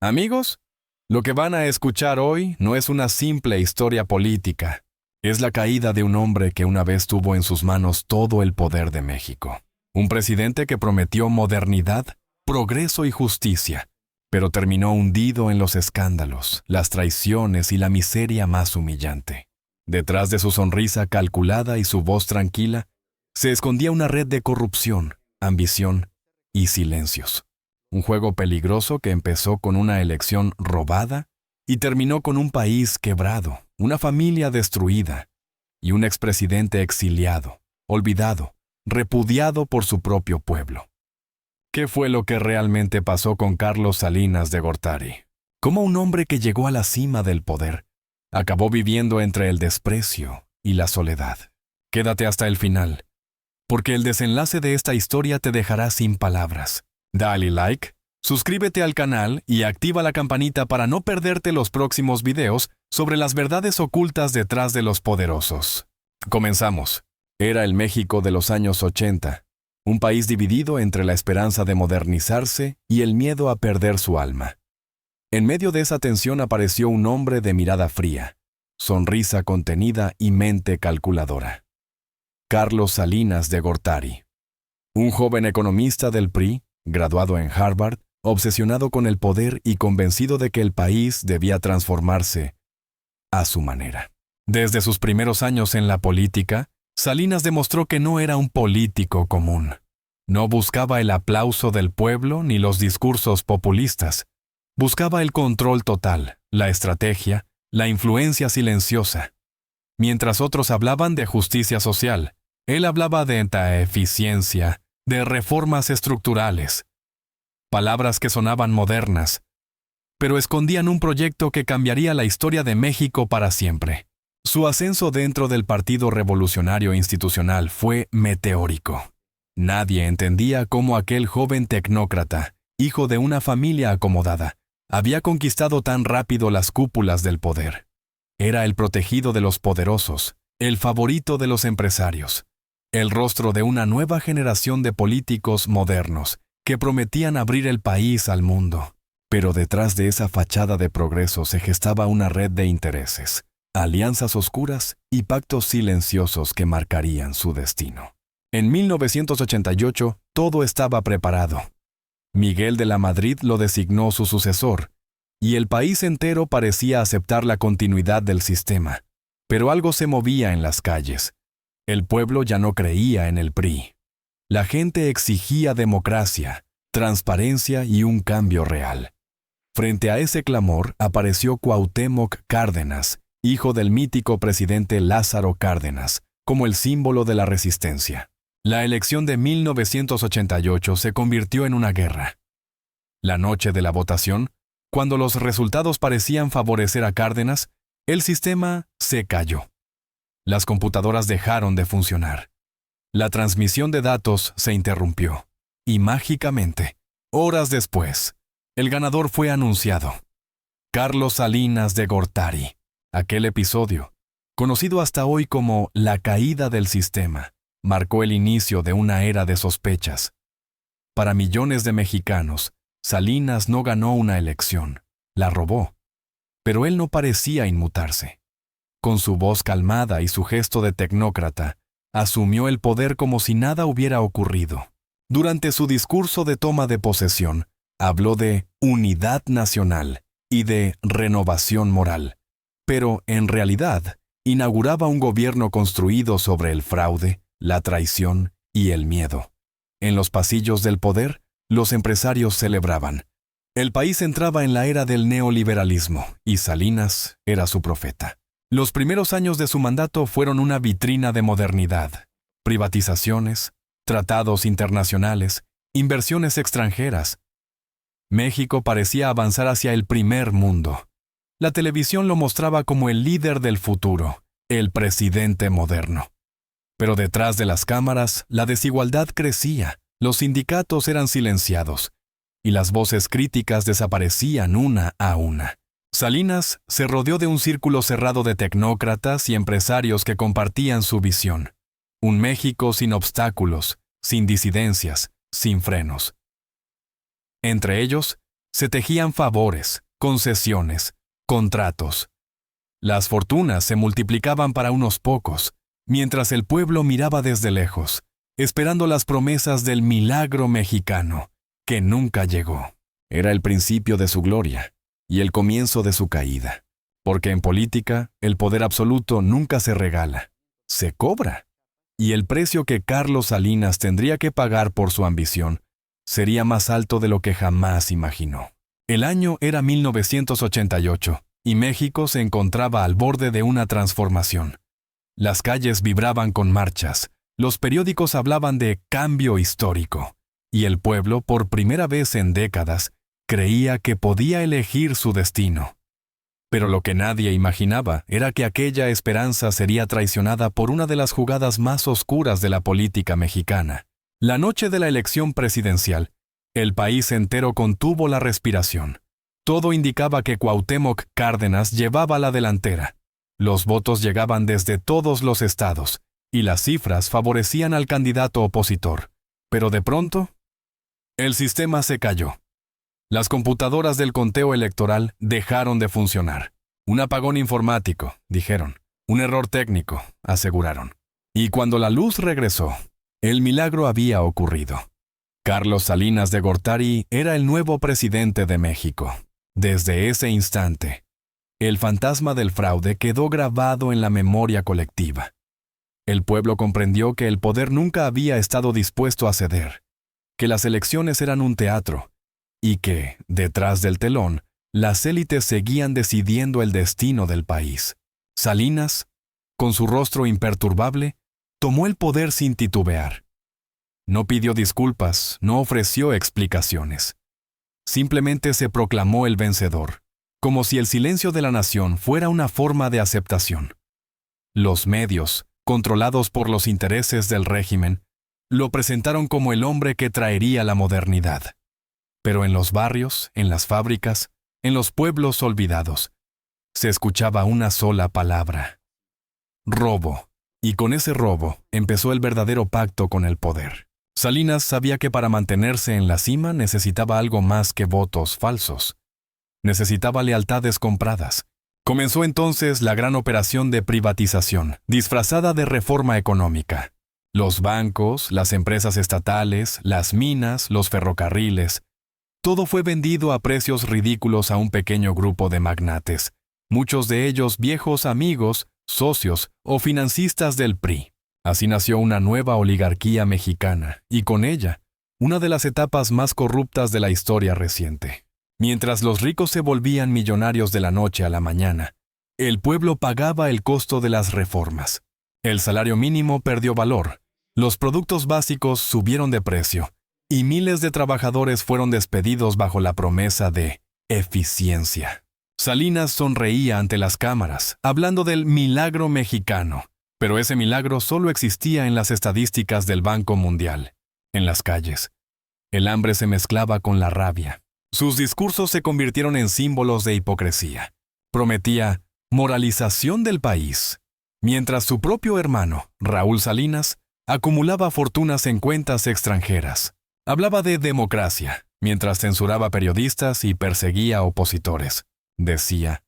Amigos, lo que van a escuchar hoy no es una simple historia política. Es la caída de un hombre que una vez tuvo en sus manos todo el poder de México. Un presidente que prometió modernidad, progreso y justicia, pero terminó hundido en los escándalos, las traiciones y la miseria más humillante. Detrás de su sonrisa calculada y su voz tranquila, se escondía una red de corrupción, ambición y silencios. Un juego peligroso que empezó con una elección robada y terminó con un país quebrado, una familia destruida y un expresidente exiliado, olvidado, repudiado por su propio pueblo. ¿Qué fue lo que realmente pasó con Carlos Salinas de Gortari? ¿Cómo un hombre que llegó a la cima del poder acabó viviendo entre el desprecio y la soledad? Quédate hasta el final, porque el desenlace de esta historia te dejará sin palabras. Dale like, suscríbete al canal y activa la campanita para no perderte los próximos videos sobre las verdades ocultas detrás de los poderosos. Comenzamos. Era el México de los años 80, un país dividido entre la esperanza de modernizarse y el miedo a perder su alma. En medio de esa tensión apareció un hombre de mirada fría, sonrisa contenida y mente calculadora. Carlos Salinas de Gortari. Un joven economista del PRI, graduado en Harvard, obsesionado con el poder y convencido de que el país debía transformarse a su manera. Desde sus primeros años en la política, Salinas demostró que no era un político común. No buscaba el aplauso del pueblo ni los discursos populistas. Buscaba el control total, la estrategia, la influencia silenciosa. Mientras otros hablaban de justicia social, él hablaba de eficiencia, de reformas estructurales. Palabras que sonaban modernas, pero escondían un proyecto que cambiaría la historia de México para siempre. Su ascenso dentro del Partido Revolucionario Institucional fue meteórico. Nadie entendía cómo aquel joven tecnócrata, hijo de una familia acomodada, había conquistado tan rápido las cúpulas del poder. Era el protegido de los poderosos, el favorito de los empresarios, el rostro de una nueva generación de políticos modernos que prometían abrir el país al mundo. Pero detrás de esa fachada de progreso se gestaba una red de intereses, alianzas oscuras y pactos silenciosos que marcarían su destino. En 1988, todo estaba preparado. Miguel de la Madrid lo designó su sucesor, y el país entero parecía aceptar la continuidad del sistema. Pero algo se movía en las calles. El pueblo ya no creía en el PRI. La gente exigía democracia, transparencia y un cambio real. Frente a ese clamor apareció Cuauhtémoc Cárdenas, hijo del mítico presidente Lázaro Cárdenas, como el símbolo de la resistencia. La elección de 1988 se convirtió en una guerra. La noche de la votación, cuando los resultados parecían favorecer a Cárdenas, el sistema se cayó. Las computadoras dejaron de funcionar. La transmisión de datos se interrumpió. Y mágicamente, horas después, el ganador fue anunciado. Carlos Salinas de Gortari. Aquel episodio, conocido hasta hoy como la caída del sistema, marcó el inicio de una era de sospechas. Para millones de mexicanos, Salinas no ganó una elección, la robó. Pero él no parecía inmutarse. Con su voz calmada y su gesto de tecnócrata, asumió el poder como si nada hubiera ocurrido. Durante su discurso de toma de posesión, habló de unidad nacional y de renovación moral. Pero, en realidad, inauguraba un gobierno construido sobre el fraude, la traición y el miedo. En los pasillos del poder, los empresarios celebraban. El país entraba en la era del neoliberalismo y Salinas era su profeta. Los primeros años de su mandato fueron una vitrina de modernidad. Privatizaciones, tratados internacionales, inversiones extranjeras. México parecía avanzar hacia el primer mundo. La televisión lo mostraba como el líder del futuro, el presidente moderno. Pero detrás de las cámaras, la desigualdad crecía, los sindicatos eran silenciados, y las voces críticas desaparecían una a una. Salinas se rodeó de un círculo cerrado de tecnócratas y empresarios que compartían su visión. Un México sin obstáculos, sin disidencias, sin frenos. Entre ellos, Se tejían favores, concesiones, contratos. Las fortunas se multiplicaban para unos pocos, mientras el pueblo miraba desde lejos, esperando las promesas del milagro mexicano, que nunca llegó. Era el principio de su gloria y el comienzo de su caída, porque en política el poder absoluto nunca se regala, se cobra. Y el precio que Carlos Salinas tendría que pagar por su ambición sería más alto de lo que jamás imaginó. El año era 1988 y México se encontraba al borde de una transformación. Las calles vibraban con marchas, los periódicos hablaban de cambio histórico, y el pueblo, por primera vez en décadas, creía que podía elegir su destino. Pero lo que nadie imaginaba era que aquella esperanza sería traicionada por una de las jugadas más oscuras de la política mexicana. La noche de la elección presidencial, el país entero contuvo la respiración. Todo indicaba que Cuauhtémoc Cárdenas llevaba la delantera. Los votos llegaban desde todos los estados, y las cifras favorecían al candidato opositor. Pero de pronto, el sistema se cayó. Las computadoras del conteo electoral dejaron de funcionar. Un apagón informático, dijeron. Un error técnico, aseguraron. Y cuando la luz regresó, el milagro había ocurrido. Carlos Salinas de Gortari era el nuevo presidente de México. Desde ese instante, el fantasma del fraude quedó grabado en la memoria colectiva. El pueblo comprendió que el poder nunca había estado dispuesto a ceder, que las elecciones eran un teatro, y que, detrás del telón, las élites seguían decidiendo el destino del país. Salinas, con su rostro imperturbable, tomó el poder sin titubear. No pidió disculpas, no ofreció explicaciones. Simplemente se proclamó el vencedor, como si el silencio de la nación fuera una forma de aceptación. Los medios, controlados por los intereses del régimen, lo presentaron como el hombre que traería la modernidad. Pero en los barrios, en las fábricas, en los pueblos olvidados, se escuchaba una sola palabra: robo. Y con ese robo empezó el verdadero pacto con el poder. Salinas sabía que para mantenerse en la cima necesitaba algo más que votos falsos. Necesitaba lealtades compradas. Comenzó entonces la gran operación de privatización, disfrazada de reforma económica. Los bancos, las empresas estatales, las minas, los ferrocarriles, todo fue vendido a precios ridículos a un pequeño grupo de magnates, muchos de ellos viejos amigos, socios o financistas del PRI. Así nació una nueva oligarquía mexicana, y con ella, una de las etapas más corruptas de la historia reciente. Mientras los ricos se volvían millonarios de la noche a la mañana, el pueblo pagaba el costo de las reformas. El salario mínimo perdió valor, los productos básicos subieron de precio, y miles de trabajadores fueron despedidos bajo la promesa de eficiencia. Salinas sonreía ante las cámaras, hablando del milagro mexicano, pero ese milagro solo existía en las estadísticas del Banco Mundial. En las calles, el hambre se mezclaba con la rabia. Sus discursos se convirtieron en símbolos de hipocresía. Prometía moralización del país, mientras su propio hermano, Raúl Salinas, acumulaba fortunas en cuentas extranjeras. Hablaba de democracia, mientras censuraba periodistas y perseguía opositores. Decía: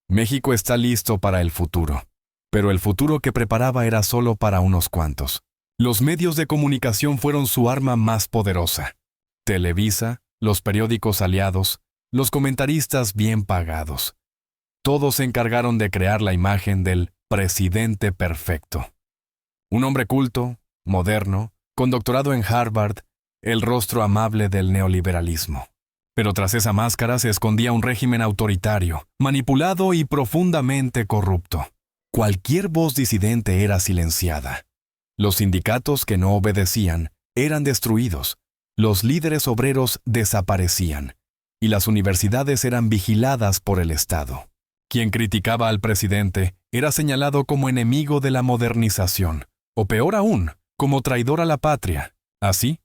México está listo para el futuro, pero el futuro que preparaba era solo para unos cuantos. Los medios de comunicación fueron su arma más poderosa. Televisa, los periódicos aliados, los comentaristas bien pagados. Todos se encargaron de crear la imagen del presidente perfecto. Un hombre culto, moderno, con doctorado en Harvard, el rostro amable del neoliberalismo. Pero tras esa máscara se escondía un régimen autoritario, manipulado y profundamente corrupto. Cualquier voz disidente era silenciada. Los sindicatos que no obedecían eran destruidos, los líderes obreros desaparecían, y las universidades eran vigiladas por el Estado. Quien criticaba al presidente era señalado como enemigo de la modernización, o peor aún, como traidor a la patria. Así,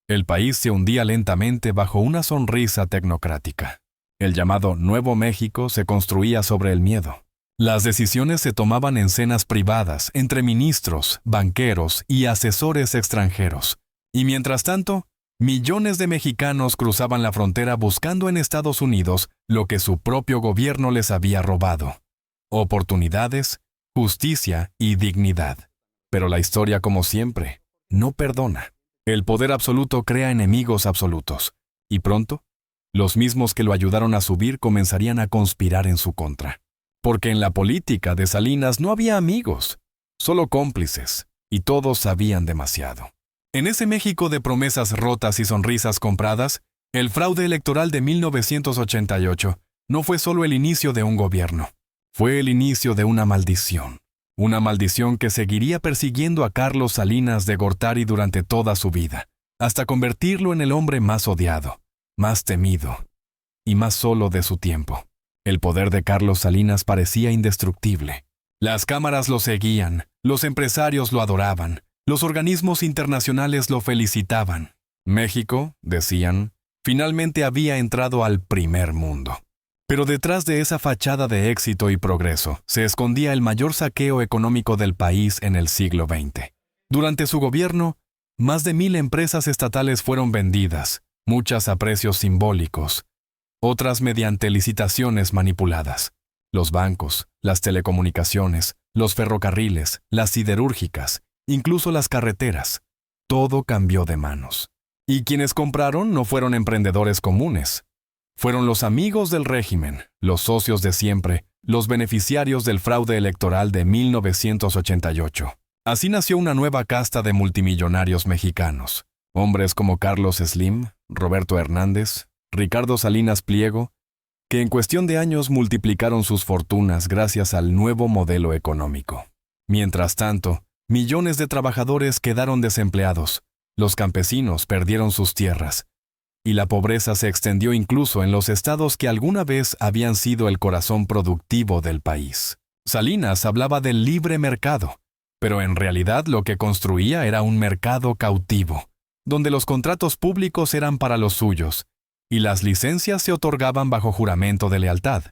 el país se hundía lentamente bajo una sonrisa tecnocrática. El llamado Nuevo México se construía sobre el miedo. Las decisiones se tomaban en cenas privadas entre ministros, banqueros y asesores extranjeros. Y mientras tanto, Millones de mexicanos cruzaban la frontera buscando en Estados Unidos lo que su propio gobierno les había robado: oportunidades, justicia y dignidad. Pero la historia, como siempre, no perdona. El poder absoluto crea enemigos absolutos, y pronto, los mismos que lo ayudaron a subir comenzarían a conspirar en su contra. Porque en la política de Salinas no había amigos, solo cómplices, y todos sabían demasiado. En ese México de promesas rotas y sonrisas compradas, el fraude electoral de 1988 no fue solo el inicio de un gobierno, fue el inicio de una maldición. Una maldición que seguiría persiguiendo a Carlos Salinas de Gortari durante toda su vida, hasta convertirlo en el hombre más odiado, más temido y más solo de su tiempo. El poder de Carlos Salinas parecía indestructible. Las cámaras lo seguían, los empresarios lo adoraban, los organismos internacionales lo felicitaban. México, decían, finalmente había entrado al primer mundo. Pero detrás de esa fachada de éxito y progreso se escondía el mayor saqueo económico del país en el siglo XX. Durante su gobierno, más de 1,000 empresas estatales fueron vendidas, muchas a precios simbólicos, otras mediante licitaciones manipuladas. Los bancos, las telecomunicaciones, los ferrocarriles, las siderúrgicas, incluso las carreteras, todo cambió de manos. Y quienes compraron no fueron emprendedores comunes. Fueron los amigos del régimen, los socios de siempre, los beneficiarios del fraude electoral de 1988. Así nació una nueva casta de multimillonarios mexicanos. Hombres como Carlos Slim, Roberto Hernández, Ricardo Salinas Pliego, que en cuestión de años multiplicaron sus fortunas gracias al nuevo modelo económico. Mientras tanto, millones de trabajadores quedaron desempleados, los campesinos perdieron sus tierras, y la pobreza se extendió incluso en los estados que alguna vez habían sido el corazón productivo del país. Salinas hablaba del libre mercado, pero en realidad lo que construía era un mercado cautivo, donde los contratos públicos eran para los suyos, y las licencias se otorgaban bajo juramento de lealtad.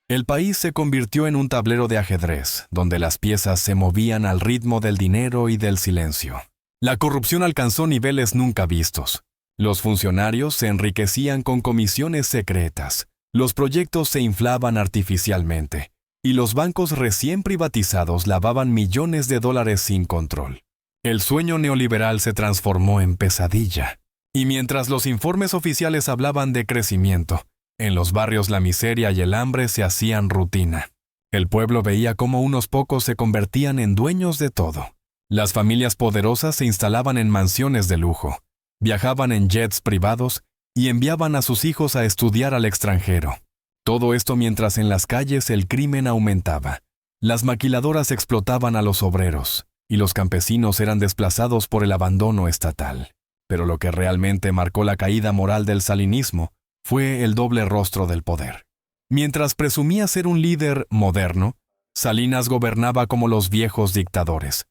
El país se convirtió en un tablero de ajedrez, donde las piezas se movían al ritmo del dinero y del silencio. La corrupción alcanzó niveles nunca vistos. Los funcionarios se enriquecían con comisiones secretas, los proyectos se inflaban artificialmente, y los bancos recién privatizados lavaban millones de dólares sin control. El sueño neoliberal se transformó en pesadilla. Y mientras los informes oficiales hablaban de crecimiento, en los barrios la miseria y el hambre se hacían rutina. El pueblo veía cómo unos pocos se convertían en dueños de todo. Las familias poderosas se instalaban en mansiones de lujo, viajaban en jets privados y enviaban a sus hijos a estudiar al extranjero. Todo esto mientras en las calles el crimen aumentaba. Las maquiladoras explotaban a los obreros y los campesinos eran desplazados por el abandono estatal. Pero lo que realmente marcó la caída moral del salinismo fue el doble rostro del poder. Mientras presumía ser un líder moderno, Salinas gobernaba como los viejos dictadores,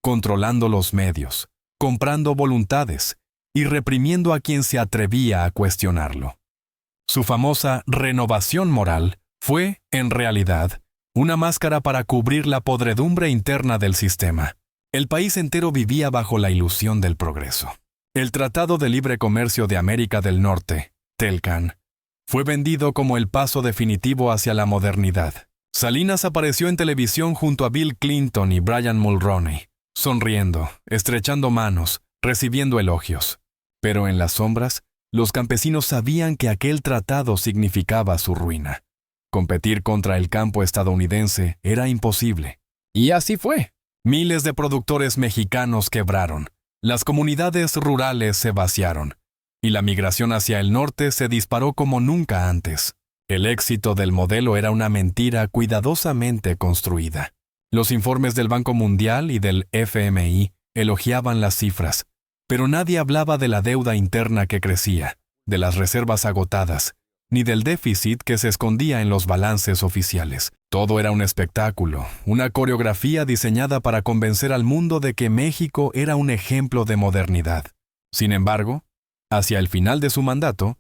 controlando los medios, comprando voluntades y reprimiendo a quien se atrevía a cuestionarlo. Su famosa renovación moral fue, en realidad, una máscara para cubrir la podredumbre interna del sistema. El país entero vivía bajo la ilusión del progreso. El Tratado de Libre Comercio de América del Norte, TELCAN, fue vendido como el paso definitivo hacia la modernidad. Salinas apareció en televisión junto a Bill Clinton y Brian Mulroney, sonriendo, estrechando manos, recibiendo elogios. Pero en las sombras, los campesinos sabían que aquel tratado significaba su ruina. Competir contra el campo estadounidense era imposible. Y así fue. Miles de productores mexicanos quebraron, las comunidades rurales se vaciaron, y la migración hacia el norte se disparó como nunca antes. El éxito del modelo era una mentira cuidadosamente construida. Los informes del Banco Mundial y del FMI elogiaban las cifras, pero nadie hablaba de la deuda interna que crecía, de las reservas agotadas, ni del déficit que se escondía en los balances oficiales. Todo era un espectáculo, una coreografía diseñada para convencer al mundo de que México era un ejemplo de modernidad. Sin embargo, hacia el final de su mandato,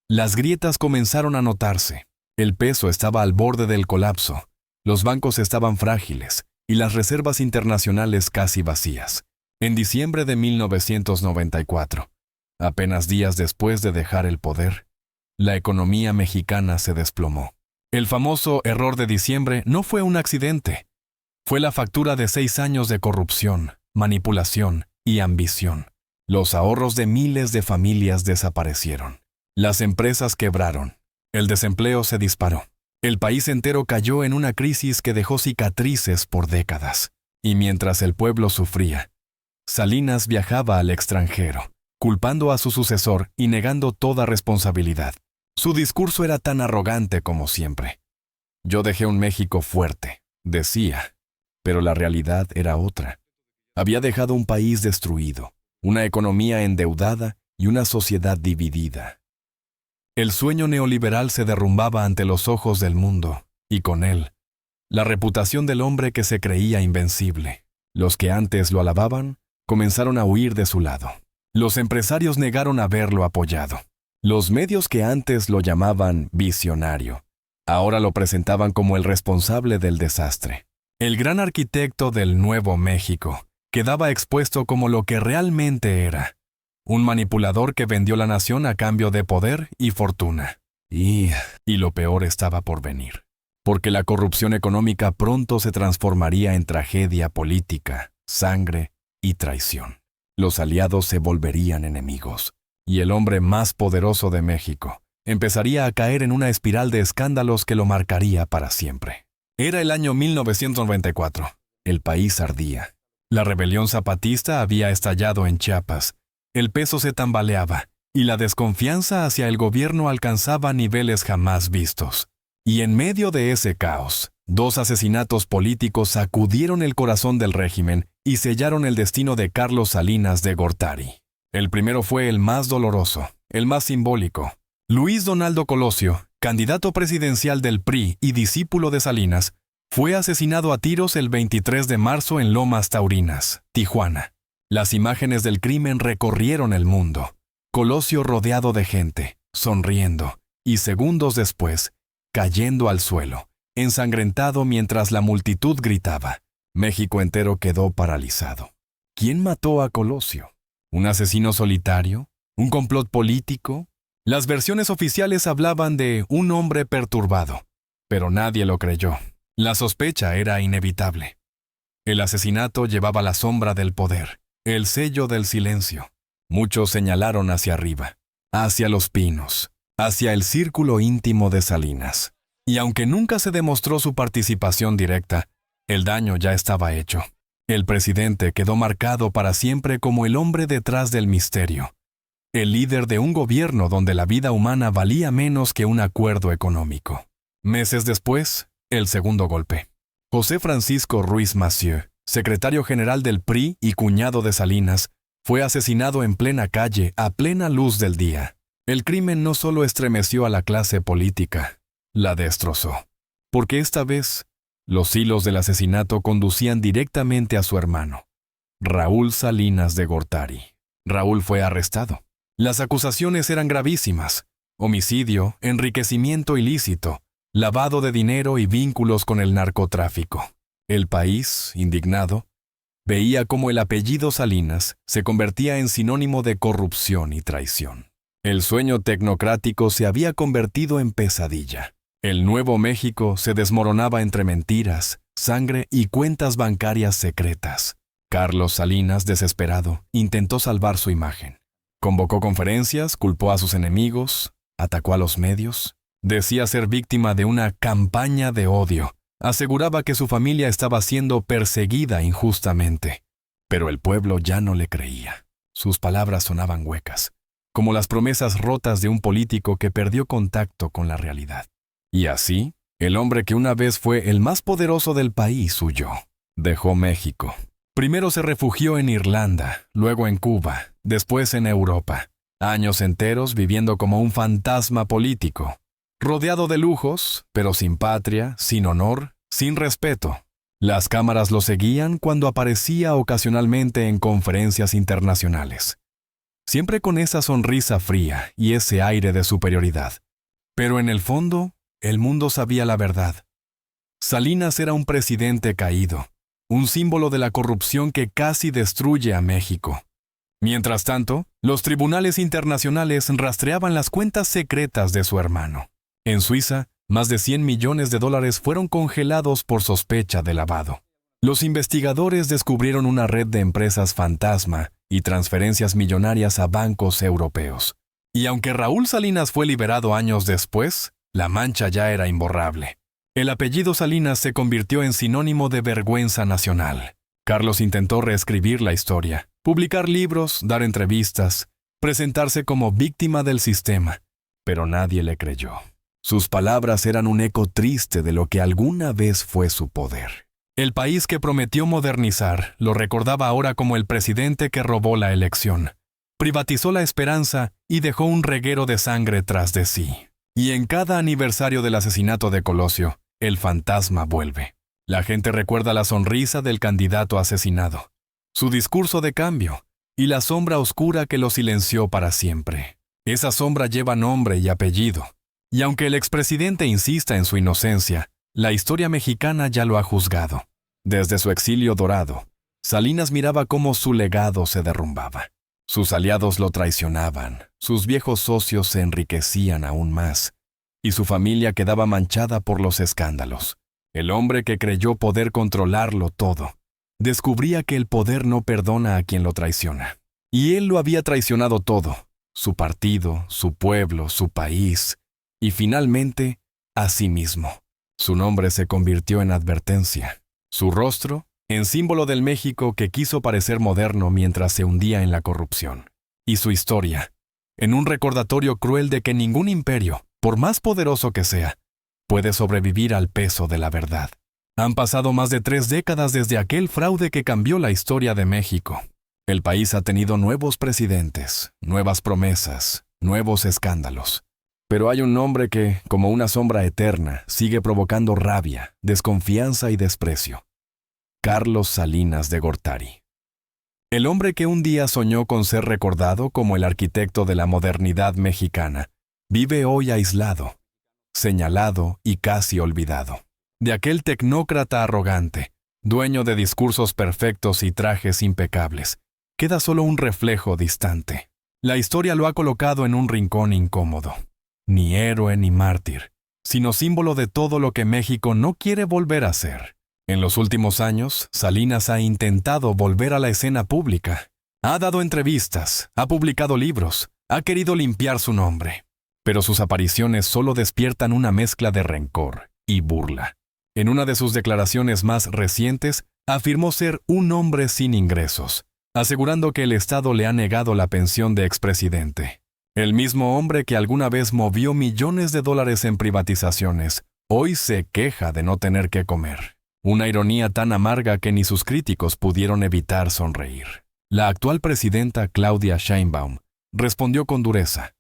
las grietas comenzaron a notarse. El peso estaba al borde del colapso, los bancos estaban frágiles y las reservas internacionales casi vacías. En diciembre de 1994, Apenas días después de dejar el poder, la economía mexicana se desplomó. El famoso error de diciembre no fue un accidente. Fue la factura de 6 años de corrupción, manipulación y ambición. Los ahorros de miles de familias desaparecieron. Las empresas quebraron. El desempleo se disparó. El país entero cayó en una crisis que dejó cicatrices por décadas. Y mientras el pueblo sufría, Salinas viajaba al extranjero, culpando a su sucesor y negando toda responsabilidad. Su discurso era tan arrogante como siempre. Yo dejé un México fuerte, decía, pero la realidad era otra. Había dejado un país destruido, una economía endeudada y una sociedad dividida. El sueño neoliberal se derrumbaba ante los ojos del mundo, y con él, la reputación del hombre que se creía invencible. Los que antes lo alababan comenzaron a huir de su lado. Los empresarios negaron haberlo apoyado. Los medios que antes lo llamaban visionario, ahora lo presentaban como el responsable del desastre. El gran arquitecto del Nuevo México quedaba expuesto como lo que realmente era, un manipulador que vendió la nación a cambio de poder y fortuna. Y lo peor estaba por venir, porque la corrupción económica pronto se transformaría en tragedia política, sangre y traición. Los aliados se volverían enemigos, y el hombre más poderoso de México empezaría a caer en una espiral de escándalos que lo marcaría para siempre. Era el año 1994. El país ardía. La rebelión zapatista había estallado en Chiapas. El peso se tambaleaba, y la desconfianza hacia el gobierno alcanzaba niveles jamás vistos. Y en medio de ese caos, 2 asesinatos políticos sacudieron el corazón del régimen y sellaron el destino de Carlos Salinas de Gortari. El primero fue el más doloroso, el más simbólico. Luis Donaldo Colosio, candidato presidencial del PRI y discípulo de Salinas, fue asesinado a tiros el 23 de marzo en Lomas Taurinas, Tijuana. Las imágenes del crimen recorrieron el mundo. Colosio rodeado de gente, sonriendo, y segundos después, cayendo al suelo, ensangrentado mientras la multitud gritaba. México entero quedó paralizado. ¿Quién mató a Colosio? ¿Un asesino solitario? ¿Un complot político? Las versiones oficiales hablaban de un hombre perturbado, pero nadie lo creyó. La sospecha era inevitable. El asesinato llevaba la sombra del poder, el sello del silencio. Muchos señalaron hacia arriba, hacia los pinos, hacia el círculo íntimo de Salinas. Y aunque nunca se demostró su participación directa, el daño ya estaba hecho. El presidente quedó marcado para siempre como el hombre detrás del misterio, el líder de un gobierno donde la vida humana valía menos que un acuerdo económico. Meses después, el segundo golpe. José Francisco Ruiz Massieu, secretario general del PRI y cuñado de Salinas, fue asesinado en plena calle, a plena luz del día. El crimen no solo estremeció a la clase política, la destrozó. Porque esta vez, los hilos del asesinato conducían directamente a su hermano, Raúl Salinas de Gortari. Raúl fue arrestado. Las acusaciones eran gravísimas: homicidio, enriquecimiento ilícito, lavado de dinero y vínculos con el narcotráfico. El país, indignado, veía cómo el apellido Salinas se convertía en sinónimo de corrupción y traición. El sueño tecnocrático se había convertido en pesadilla. El Nuevo México se desmoronaba entre mentiras, sangre y cuentas bancarias secretas. Carlos Salinas, desesperado, intentó salvar su imagen. Convocó conferencias, culpó a sus enemigos, atacó a los medios. Decía ser víctima de una campaña de odio. Aseguraba que su familia estaba siendo perseguida injustamente. Pero el pueblo ya no le creía. Sus palabras sonaban huecas, como las promesas rotas de un político que perdió contacto con la realidad. Y así, el hombre que una vez fue el más poderoso del país huyó. Dejó México. Primero se refugió en Irlanda, luego en Cuba, después en Europa. Años enteros viviendo como un fantasma político. Rodeado de lujos, pero sin patria, sin honor, sin respeto. Las cámaras lo seguían cuando aparecía ocasionalmente en conferencias internacionales. Siempre con esa sonrisa fría y ese aire de superioridad. Pero en el fondo, el mundo sabía la verdad. Salinas era un presidente caído, un símbolo de la corrupción que casi destruye a México. Mientras tanto, los tribunales internacionales rastreaban las cuentas secretas de su hermano. En Suiza, más de $100 millones fueron congelados por sospecha de lavado. Los investigadores descubrieron una red de empresas fantasma y transferencias millonarias a bancos europeos. Y aunque Raúl Salinas fue liberado años después, la mancha ya era imborrable. El apellido Salinas se convirtió en sinónimo de vergüenza nacional. Carlos intentó reescribir la historia, publicar libros, dar entrevistas, presentarse como víctima del sistema, pero nadie le creyó. Sus palabras eran un eco triste de lo que alguna vez fue su poder. El país que prometió modernizar lo recordaba ahora como el presidente que robó la elección, privatizó la esperanza y dejó un reguero de sangre tras de sí. Y en cada aniversario del asesinato de Colosio, el fantasma vuelve. La gente recuerda la sonrisa del candidato asesinado, su discurso de cambio y la sombra oscura que lo silenció para siempre. Esa sombra lleva nombre y apellido. Y aunque el expresidente insista en su inocencia, la historia mexicana ya lo ha juzgado. Desde su exilio dorado, Salinas miraba cómo su legado se derrumbaba. Sus aliados lo traicionaban, sus viejos socios se enriquecían aún más, y su familia quedaba manchada por los escándalos. El hombre que creyó poder controlarlo todo, descubría que el poder no perdona a quien lo traiciona. Y él lo había traicionado todo, su partido, su pueblo, su país, y finalmente, a sí mismo. Su nombre se convirtió en advertencia, su rostro en símbolo del México que quiso parecer moderno mientras se hundía en la corrupción, y su historia en un recordatorio cruel de que ningún imperio, por más poderoso que sea, puede sobrevivir al peso de la verdad. Han pasado más de 3 décadas desde aquel fraude que cambió la historia de México. El país ha tenido nuevos presidentes, nuevas promesas, nuevos escándalos. Pero hay un nombre que, como una sombra eterna, sigue provocando rabia, desconfianza y desprecio. Carlos Salinas de Gortari. El hombre que un día soñó con ser recordado como el arquitecto de la modernidad mexicana, vive hoy aislado, señalado y casi olvidado. De aquel tecnócrata arrogante, dueño de discursos perfectos y trajes impecables, queda solo un reflejo distante. La historia lo ha colocado en un rincón incómodo. Ni héroe ni mártir, sino símbolo de todo lo que México no quiere volver a ser. En los últimos años, Salinas ha intentado volver a la escena pública. Ha dado entrevistas, ha publicado libros, ha querido limpiar su nombre. Pero sus apariciones solo despiertan una mezcla de rencor y burla. En una de sus declaraciones más recientes, afirmó ser un hombre sin ingresos, asegurando que el Estado le ha negado la pensión de expresidente. El mismo hombre que alguna vez movió millones de dólares en privatizaciones, hoy se queja de no tener que comer. Una ironía tan amarga que ni sus críticos pudieron evitar sonreír. La actual presidenta Claudia Sheinbaum respondió con dureza.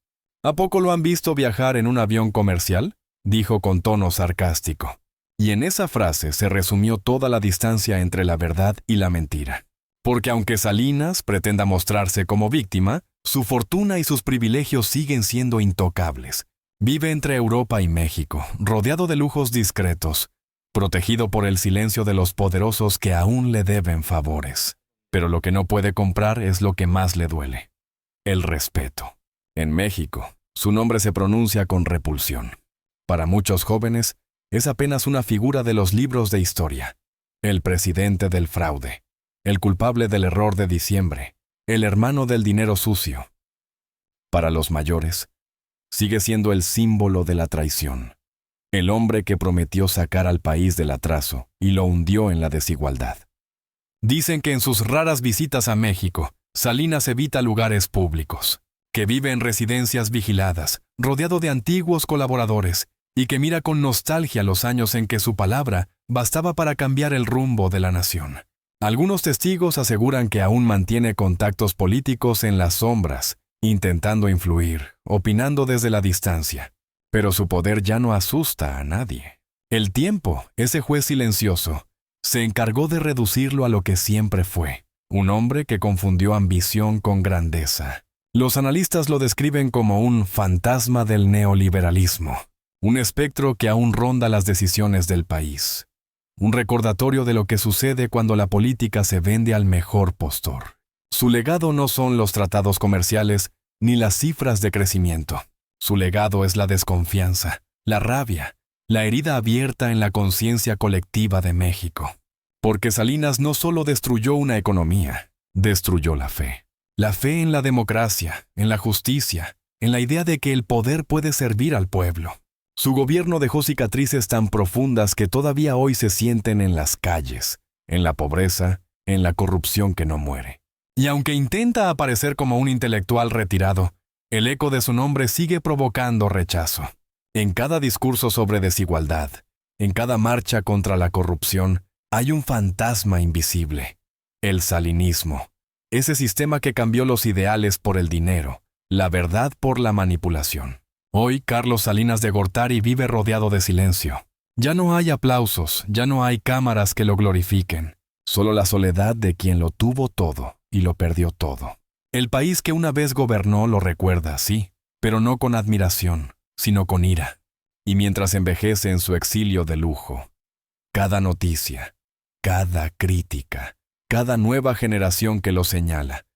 ¿A poco lo han visto viajar en un avión comercial?, dijo con tono sarcástico. Y en esa frase se resumió toda la distancia entre la verdad y la mentira. Porque aunque Salinas pretenda mostrarse como víctima, su fortuna y sus privilegios siguen siendo intocables. Vive entre Europa y México, rodeado de lujos discretos, protegido por el silencio de los poderosos que aún le deben favores. Pero lo que no puede comprar es lo que más le duele: el respeto. En México, su nombre se pronuncia con repulsión. Para muchos jóvenes, es apenas una figura de los libros de historia. El presidente del fraude, el culpable del error de diciembre, el hermano del dinero sucio. Para los mayores, sigue siendo el símbolo de la traición, el hombre que prometió sacar al país del atraso y lo hundió en la desigualdad. Dicen que en sus raras visitas a México, Salinas evita lugares públicos, que vive en residencias vigiladas, rodeado de antiguos colaboradores, y que mira con nostalgia los años en que su palabra bastaba para cambiar el rumbo de la nación. Algunos testigos aseguran que aún mantiene contactos políticos en las sombras, intentando influir, opinando desde la distancia. Pero su poder ya no asusta a nadie. El tiempo, ese juez silencioso, se encargó de reducirlo a lo que siempre fue: un hombre que confundió ambición con grandeza. Los analistas lo describen como un fantasma del neoliberalismo, un espectro que aún ronda las decisiones del país. Un recordatorio de lo que sucede cuando la política se vende al mejor postor. Su legado no son los tratados comerciales ni las cifras de crecimiento. Su legado es la desconfianza, la rabia, la herida abierta en la conciencia colectiva de México. Porque Salinas no solo destruyó una economía, destruyó la fe. La fe en la democracia, en la justicia, en la idea de que el poder puede servir al pueblo. Su gobierno dejó cicatrices tan profundas que todavía hoy se sienten en las calles, en la pobreza, en la corrupción que no muere. Y aunque intenta aparecer como un intelectual retirado, el eco de su nombre sigue provocando rechazo. En cada discurso sobre desigualdad, en cada marcha contra la corrupción, hay un fantasma invisible: el salinismo, ese sistema que cambió los ideales por el dinero, la verdad por la manipulación. Hoy Carlos Salinas de Gortari vive rodeado de silencio. Ya no hay aplausos, ya no hay cámaras que lo glorifiquen, solo la soledad de quien lo tuvo todo y lo perdió todo. El país que una vez gobernó lo recuerda, sí, pero no con admiración, sino con ira. Y mientras envejece en su exilio de lujo, cada noticia, cada crítica, cada nueva generación que lo señala,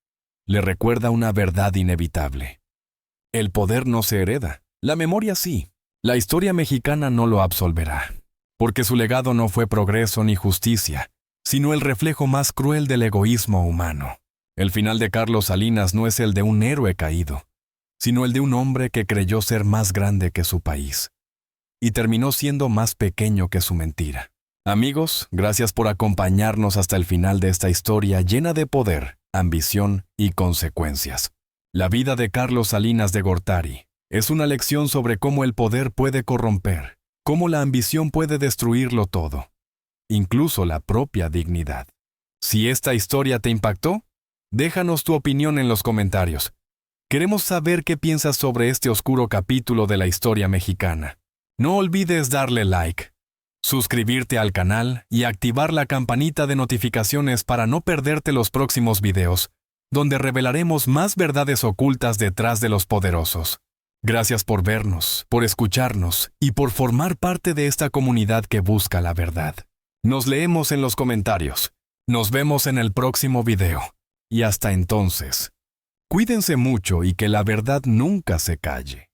le recuerda una verdad inevitable. El poder no se hereda, la memoria sí. La historia mexicana no lo absolverá, porque su legado no fue progreso ni justicia, sino el reflejo más cruel del egoísmo humano. El final de Carlos Salinas no es el de un héroe caído, sino el de un hombre que creyó ser más grande que su país, y terminó siendo más pequeño que su mentira. Amigos, gracias por acompañarnos hasta el final de esta historia llena de poder, ambición y consecuencias. La vida de Carlos Salinas de Gortari es una lección sobre cómo el poder puede corromper, cómo la ambición puede destruirlo todo, incluso la propia dignidad. Si esta historia te impactó, déjanos tu opinión en los comentarios. Queremos saber qué piensas sobre este oscuro capítulo de la historia mexicana. No olvides darle like, suscribirte al canal y activar la campanita de notificaciones para no perderte los próximos videos, donde revelaremos más verdades ocultas detrás de los poderosos. Gracias por vernos, por escucharnos y por formar parte de esta comunidad que busca la verdad. Nos leemos en los comentarios. Nos vemos en el próximo video. Y hasta entonces, cuídense mucho y que la verdad nunca se calle.